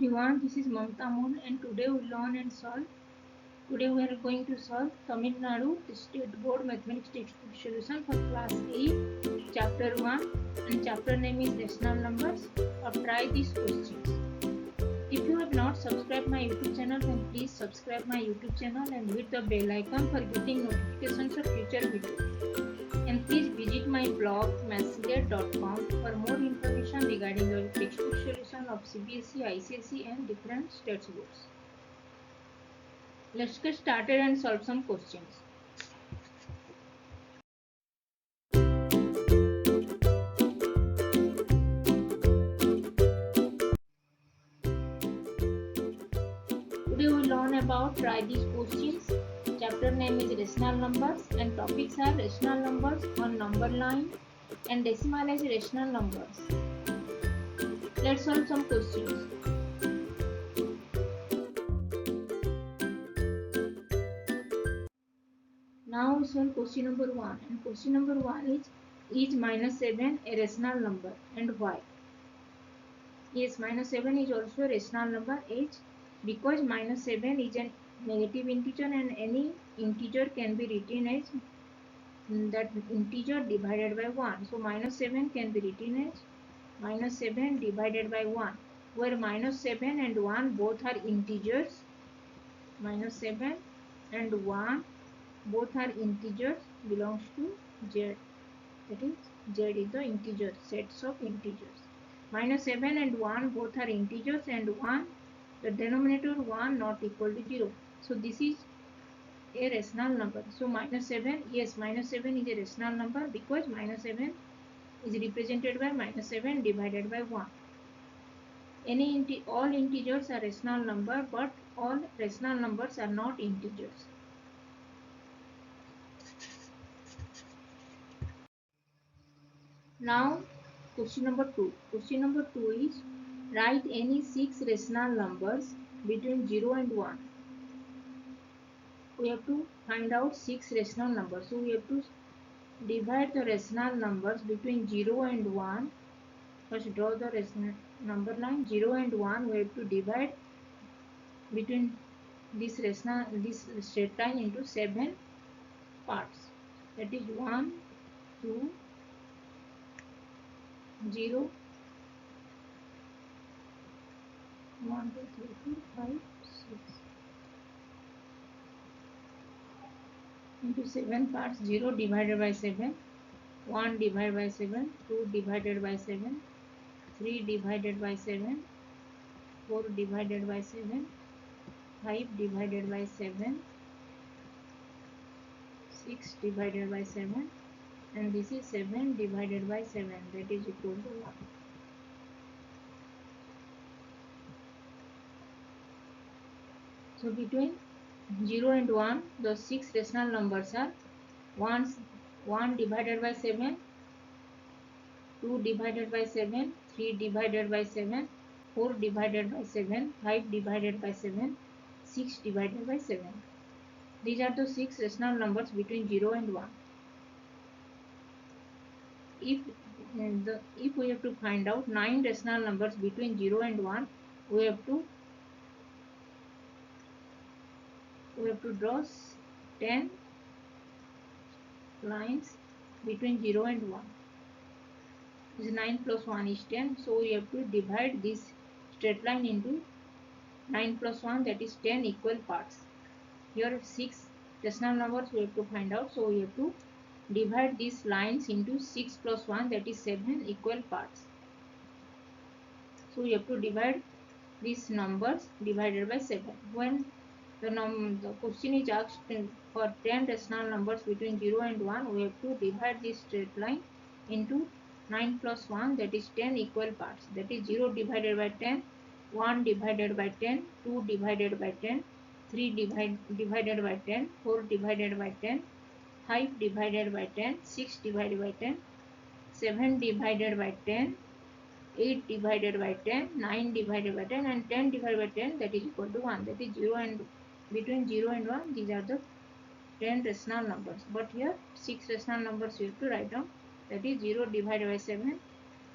everyone, this is Mamta Moon and today we learn and solve. Today we are going to solve Tamil Nadu State Board Mathematics Textbook Solution for Class 8, Chapter 1 and chapter name is Rational Numbers. Try these questions. If you have not subscribed my YouTube channel then please subscribe my YouTube channel and hit the bell icon for getting notifications of future videos. And please visit my blog mathscared.com for more information regarding your textbook solution of CBSE, ICSE and different state boards. Let's get started and solve some questions. Today we learn about try these questions. Chapter name is rational numbers and topics are rational numbers on number line and decimal as rational numbers. Let's solve some questions. Now we solve question number 1 and question number 1 is minus 7 a rational number and why? Yes, minus 7 is also a rational number H because minus 7 is a negative integer and any integer can be written as that integer divided by 1. So minus 7 can be written as minus 7 divided by 1 where minus 7 and 1 both are integers. Minus 7 and 1 both are integers belongs to Z. That is Z is the integer sets of integers. Minus 7 and 1 both are integers and 1 the denominator 1 not equal to 0. So this is a rational number. So minus 7, yes, minus 7 is a rational number because minus 7 is represented by minus 7 divided by 1. All integers are rational number but all rational numbers are not integers. Now question number 2. Question number 2 is write any 6 rational numbers between 0 and 1. We have to find out 6 rational numbers. So we have to divide the rational numbers between 0 and 1. First draw the rational number line 0 and 1. We have to divide between this straight line into 7 parts. That is 1, 2, 0, 1, 2, 3, 4, 5, 6 into 7 parts. 0 divided by 7, 1 divided by 7, 2 divided by 7, 3 divided by 7, 4 divided by 7, 5 divided by 7, 6 divided by 7 and this is 7 divided by 7 that is equal to 1. So between 0 and 1 the 6 rational numbers are 1 divided by 7, 2 divided by 7, 3 divided by 7, 4 divided by 7, 5 divided by 7, 6 divided by 7. These are the 6 rational numbers between 0 and 1. If we have to find out 9 rational numbers between 0 and 1, we have to draw 10 lines between 0 and 1. This 9 plus 1 is 10, so we have to divide this straight line into 9 plus 1, that is 10 equal parts. Here 6 rational numbers we have to find out, so we have to divide these lines into 6 plus 1, that is 7 equal parts. So we have to divide these numbers divided by 7. When the question is asked for 10 rational numbers between 0 and 1, we have to divide this straight line into 9 plus 1, that is 10 equal parts. That is 0 divided by 10, 1 divided by 10, 2 divided by 10, 3 divided by 10, 4 divided by 10, 5 divided by 10, 6 divided by 10, 7 divided by 10, 8 divided by 10, 9 divided by 10 and 10 divided by 10, that is equal to 1. That is 0 and between 0 and 1 these are the 10 rational numbers. But here 6 rational numbers you have to write down. That is 0 divided by 7,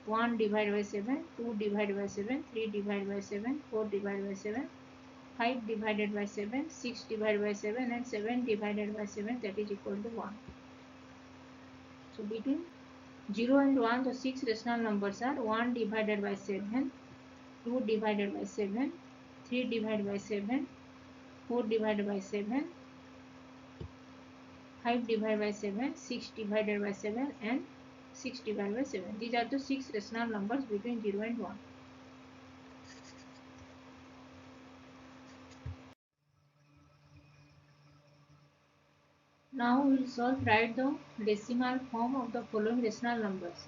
1 divided by 7, 2 divided by 7, 3 divided by 7, 4 divided by 7, 5 divided by 7, 6 divided by 7 and 7 divided by 7, that is equal to 1. So between 0 and 1 the 6 rational numbers are 1 divided by 7, 2 divided by 7, 3 divided by 7, 4 divided by 7, 5 divided by 7, 6 divided by 7 and 6 divided by 7. These are the 6 rational numbers between 0 and 1. Now we will solve. Write the decimal form of the following rational numbers.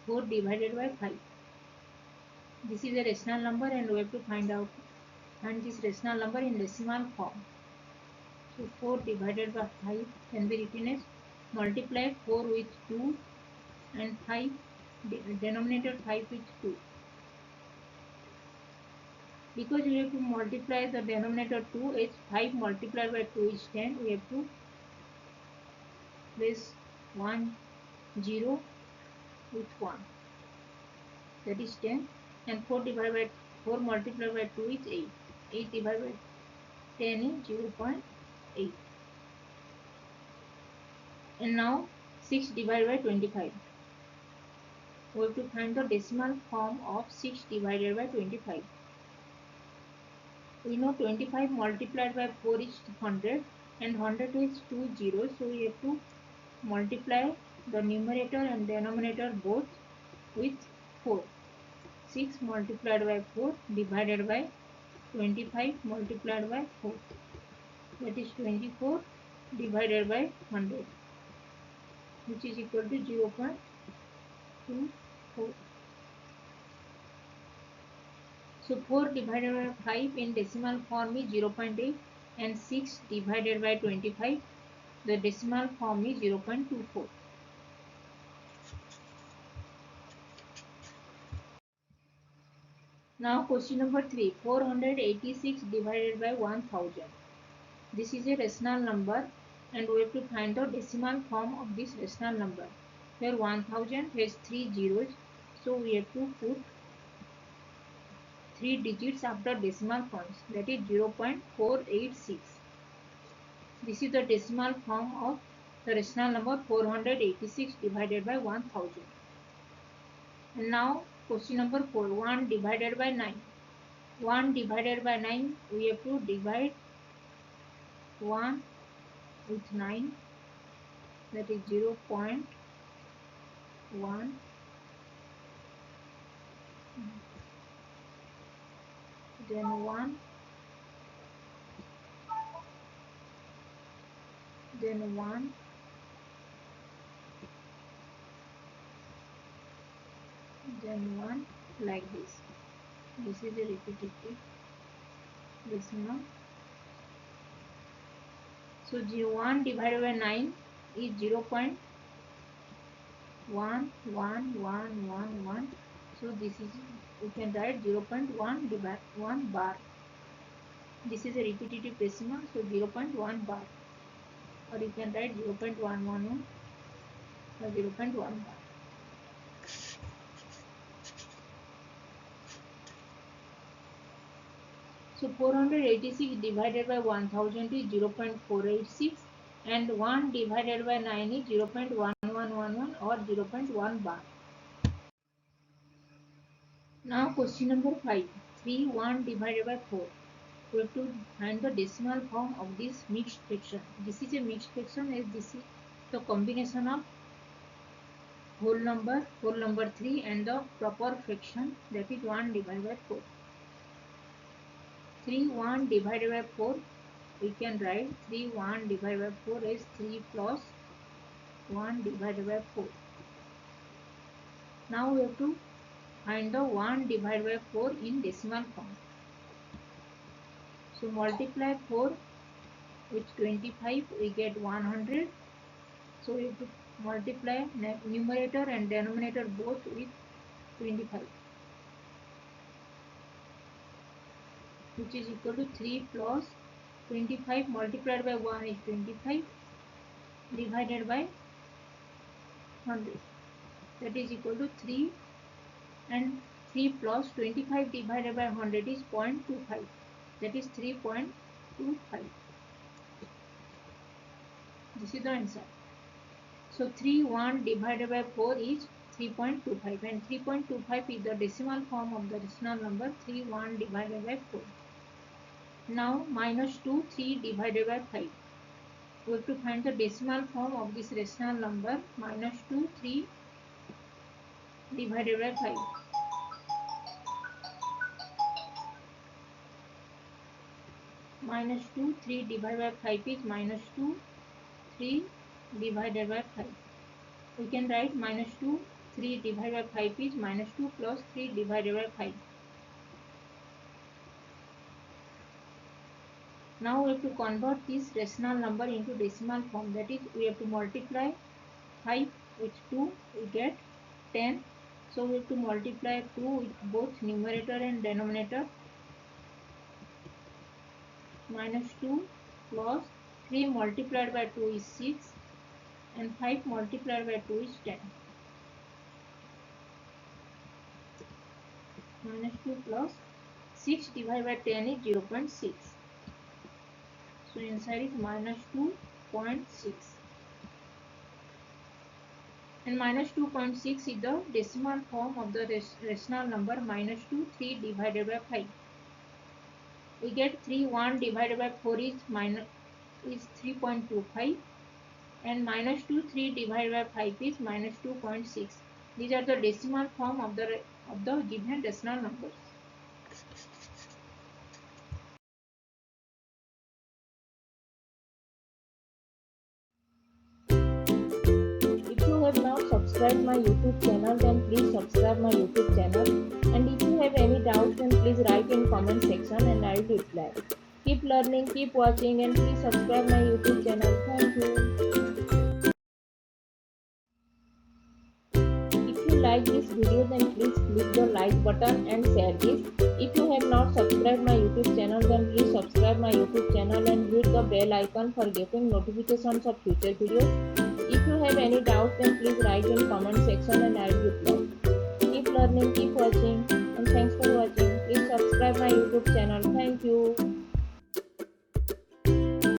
4 divided by 5. This is a rational number and we have to find this rational number in decimal form. So 4 divided by 5 can be written as multiply 4 with 2 and 5 denominator 5 with 2. Because we have to multiply the denominator 2 as 5 multiplied by 2 is 10, we have to place 1 0 with 1, that is 10, and 4 divided by 4 multiplied by 2 is 8. 8 divided by 10 is 0.8. And now 6 divided by 25. We have to find the decimal form of 6 divided by 25. We know 25 multiplied by 4 is 100 and 100 is 2 zeros, so we have to multiply the numerator and denominator both with 4. 6 multiplied by 4 divided by 25 multiplied by 4, that is 24 divided by 100, which is equal to 0.24. So 4 divided by 5 in decimal form is 0.8 and 6 divided by 25, the decimal form is 0.24. Now question number 3, 486 divided by 1000. This is a rational number and we have to find the decimal form of this rational number. Here 1000 has 3 zeros, so we have to put 3 digits after decimal points, that is 0.486. This is the decimal form of the rational number 486 divided by 1000. And now question number 4, 1 divided by 9. 1 divided by 9, we have to divide 1 with 9, that is 0.1. Then 1, then 1, then 1, like this. This is a repetitive decimal. So 1 divided by 9 is 0.11111. So this is, we can write 0.1 divided 1 bar. This is a repetitive decimal, so 0.1 bar, or you can write 0.111 or 0.1 bar. So 486 divided by 1000 is 0.486 and 1 divided by 9 is 0.1111 or 0.1 bar. Now question number 5, 3 1 divided by 4. We have to find the decimal form of this mixed fraction. This is a mixed fraction as this is the combination of whole number 3 and the proper fraction, that is 1 divided by 4. 3 1 divided by 4, we can write 3 1 divided by 4 as 3 plus 1 divided by 4. Now we have to find the 1 divided by 4 in decimal form. So multiply 4 with 25, we get 100. So we have to multiply numerator and denominator both with 25, which is equal to 3 plus 25 multiplied by 1 is 25 divided by 100, that is equal to 3 and 3 plus 25 divided by 100 is 0.25, that is 3.25. This is the answer. So 3 divided by 4 is 3.25, and 3.25 is the decimal form of the rational number 3 divided by 4. Now minus 2 3 divided by 5. We have to find the decimal form of this rational number minus 2 3 divided by 5. Minus 2 3 divided by 5 is minus 2 3 divided by 5. We can write minus 2 3 divided by 5 is minus 2 plus 3 divided by 5. Now we have to convert this rational number into decimal form, that is we have to multiply 5 with 2, we get 10. So we have to multiply 2 with both numerator and denominator. Minus 2 plus 3 multiplied by 2 is 6 and 5 multiplied by 2 is 10. Minus 2 plus 6 divided by 10 is 0.6. So answer is minus 2.6. And minus 2.6 is the decimal form of the rational number minus 2 3 divided by 5. We get 3 divided by 4 is 3.25, and minus 2 3 divided by 5 is minus 2.6. These are the decimal form of the given rational numbers. If you have not subscribed my YouTube channel, then please subscribe my YouTube channel. And if you have any doubts, then please write in comment section and I will reply. Keep learning, keep watching, and please subscribe my YouTube channel. Thank you. If you like this video, then please click the like button and share this. If you have not subscribed my YouTube channel, then please subscribe my YouTube channel and hit the bell icon for getting notifications of future videos. If you have any doubt, then please write in comment section and I will reply. Keep learning, keep watching, and thanks for watching. Please subscribe my YouTube channel. Thank you.